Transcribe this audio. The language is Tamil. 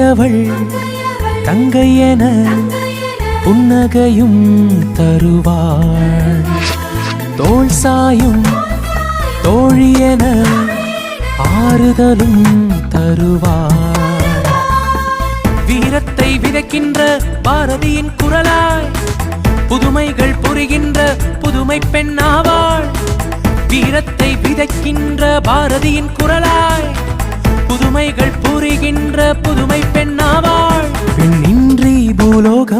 அங்கையவள் தங்கை என புன்னகையும் தருவாள். தோள் சாயும் தோழி என ஆறுதலும் தருவாள். வீரத்தை விதைக்கின்ற பாரதியின் குரலாய் புதுமைகள் புரிகின்ற புதுமை பெண்ணாவாள். வீரத்தை விதைக்கின்ற பாரதியின் குரலாய் புதுமைகள் புரிகின்ற புதுமை பெண்ணாவாள். பெண்ணின்றி பூலோகம்